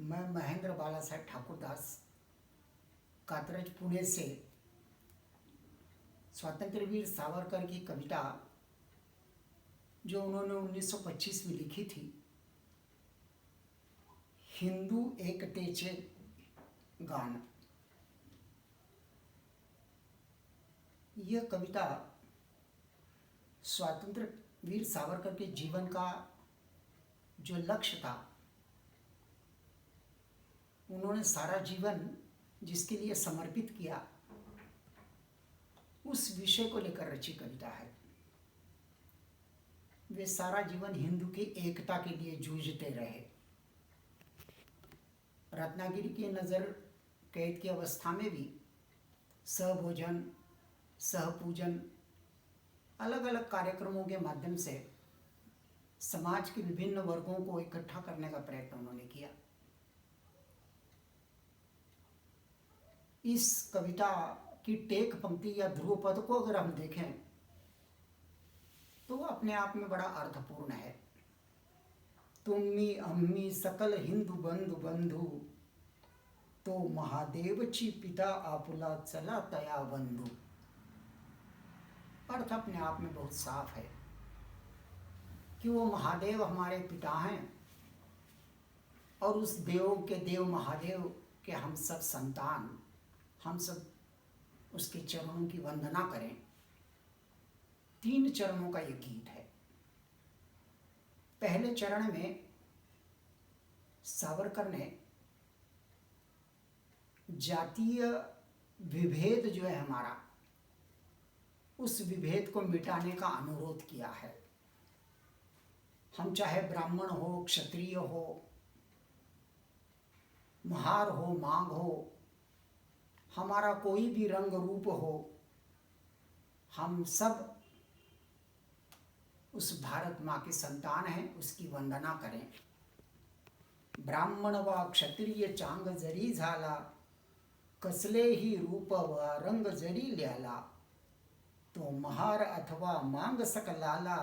मैं महेंद्र बाला साहेब ठाकुरदास कातरज पुणे से स्वतंत्र वीर सावरकर की कविता जो उन्होंने 1925 में लिखी थी, हिंदू एकतेचे गान। यह कविता स्वतंत्र वीर सावरकर के जीवन का जो लक्ष्य था, उन्होंने सारा जीवन जिसके लिए समर्पित किया, उस विषय को लेकर रची कविता है। वे सारा जीवन हिंदू की एकता के लिए जूझते रहे। रत्नागिरी की नज़र कैद की अवस्था में भी सहभोजन, सहपूजन, अलग अलग कार्यक्रमों के माध्यम से समाज के विभिन्न वर्गों को इकट्ठा करने का प्रयत्न उन्होंने किया। इस कविता की टेक पंक्ति या ध्रुव पद को अगर हम देखें तो वो अपने आप में बड़ा अर्थपूर्ण है। तुम्ही अम्मी सकल हिंदू बंधु बंधु, तो महादेवची पिता आपुला चला तया बंधु। अर्थ अपने आप में बहुत साफ है कि वो महादेव हमारे पिता हैं और उस देव के देव महादेव के हम सब संतान, हम सब उसके चरणों की वंदना करें। 3 चरणों का ये गीत है। पहले चरण में सावरकर ने जातीय विभेद जो है हमारा, उस विभेद को मिटाने का अनुरोध किया है। हम चाहे ब्राह्मण हो, क्षत्रिय हो, महार हो, मांग हो, हमारा कोई भी रंग रूप हो, हम सब उस भारत माँ के संतान हैं, उसकी वंदना करें। ब्राह्मण व क्षत्रिय चांग जरी झाला, कसले ही रूप व रंग जरी ल्याला, तो महार अथवा मांग सकलाला,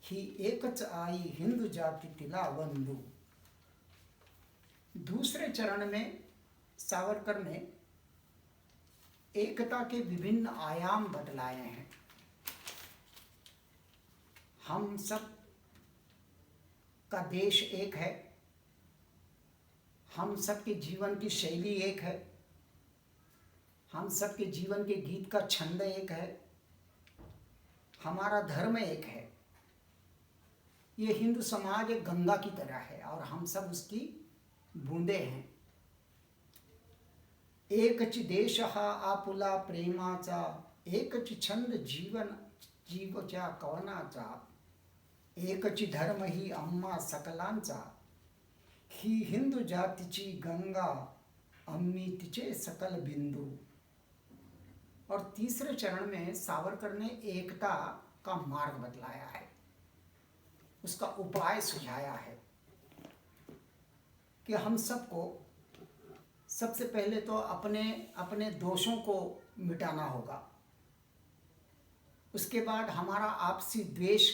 ही एकच आई हिंदू जाति तिला वंदू। दूसरे चरण में सावरकर ने एकता के विभिन्न आयाम बतलाए हैं। हम सब का देश एक है, हम सब के जीवन की शैली एक है, हम सब के जीवन के गीत का छंद एक है, हमारा धर्म एक है। ये हिंदू समाज एक गंगा की तरह है और हम सब उसकी बूंदे हैं। एकच देश हा आपुला प्रेमाचा, एकच छंद जीवन जीवच्या कवनाचा, एकच धर्म ही आम्हा सकलांचा, ही हिंदू जातीची गंगा, अम्मी तिचे सकल बिंदू। और तीसरे चरण में सावरकर ने एकता का मार्ग बतलाया है, उसका उपाय सुझाया है कि हम सबको सबसे पहले तो अपने अपने दोषों को मिटाना होगा। उसके बाद हमारा आपसी द्वेष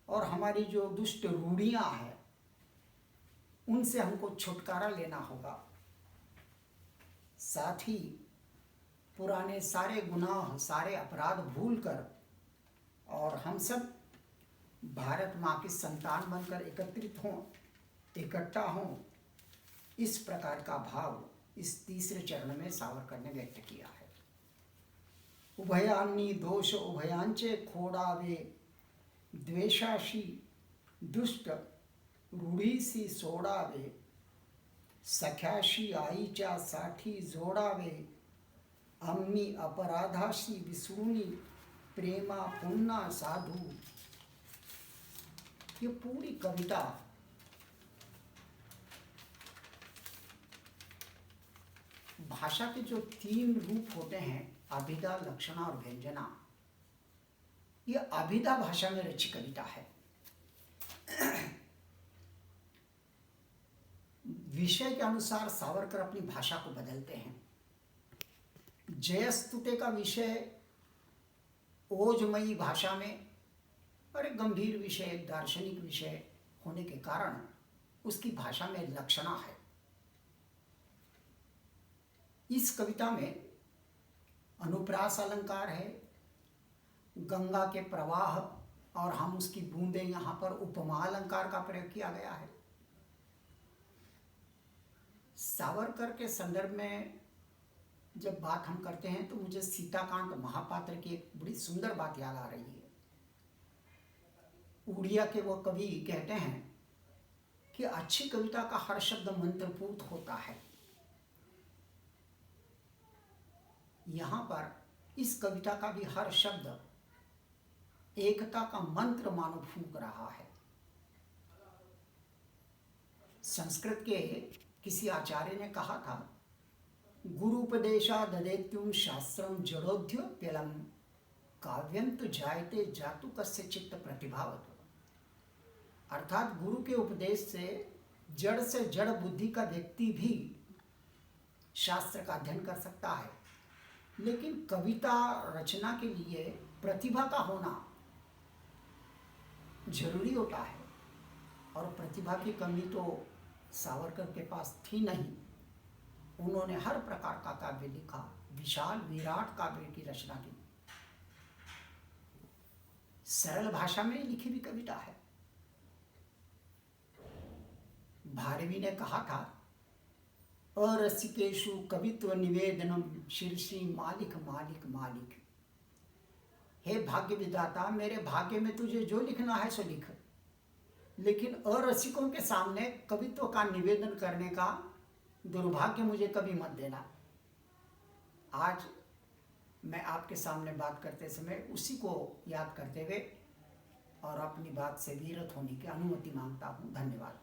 और हमारी जो दुष्ट रूढ़ियां हैं, उनसे हमको छुटकारा लेना होगा। साथ ही पुराने सारे गुनाह, सारे अपराध भूलकर और हम सब भारत माँ की संतान बनकर एकत्रित हों, इकट्ठा हों, इस प्रकार का भाव इस तीसरे चरण में सावरकर ने व्यक्त किया है। उभयान्नी दोष उभयांचे खोडावे, द्वेषाशी दुष्ट रूढीसी सोडावे, सख्याशी आईच्या साठी जोडावे, आम्ही अपराधाशी विसरूनी प्रेमा पुन्हा साधू। ये पूरी कविता भाषा के जो 3 रूप होते हैं, अभिधा, लक्षणा और व्यंजना, ये अभिधा भाषा में रची कविता है। विषय के अनुसार सावरकर अपनी भाषा को बदलते हैं। जयस्तुते का विषय ओजमयी भाषा में और एक गंभीर विषय, एक दार्शनिक विषय होने के कारण उसकी भाषा में लक्षणा है। इस कविता में अनुप्रास अलंकार है, गंगा के प्रवाह और हम उसकी बूंदें, यहाँ पर उपमा अलंकार का प्रयोग किया गया है। सावरकर के संदर्भ में जब बात हम करते हैं तो मुझे सीताकांत महापात्र की एक बड़ी सुंदर बात याद आ रही है। उड़िया के वो कवि कहते हैं कि अच्छी कविता का हर शब्द मंत्रपूत होता है। यहाँ पर इस कविता का भी हर शब्द एकता का मंत्र मानो फूंक रहा है। संस्कृत के किसी आचार्य ने कहा था, गुरुपदेशा ददेत्युम शास्त्रम जड़ोध्योप्यलम काव्यम तो जायते जातु कस्य चित्त प्रतिभावत। अर्थात गुरु के उपदेश से जड़ बुद्धि का व्यक्ति भी शास्त्र का अध्ययन कर सकता है, लेकिन कविता रचना के लिए प्रतिभा का होना जरूरी होता है। और प्रतिभा की कमी तो सावरकर के पास थी नहीं। उन्होंने हर प्रकार का काव्य लिखा, विशाल विराट काव्य की रचना की। सरल भाषा में लिखी भी कविता है। भारवी ने कहा था, अरसिकेशु कवित्व निवेदनम शीर्षि मालिक मालिक मालिक। हे भाग्य विधाता, मेरे भाग्य में तुझे जो लिखना है सो लिख, लेकिन अरसिकों के सामने कवित्व का निवेदन करने का दुर्भाग्य मुझे कभी मत देना। आज मैं आपके सामने बात करते समय उसी को याद करते हुए और अपनी बात से विरत होने की अनुमति मांगता हूँ। धन्यवाद।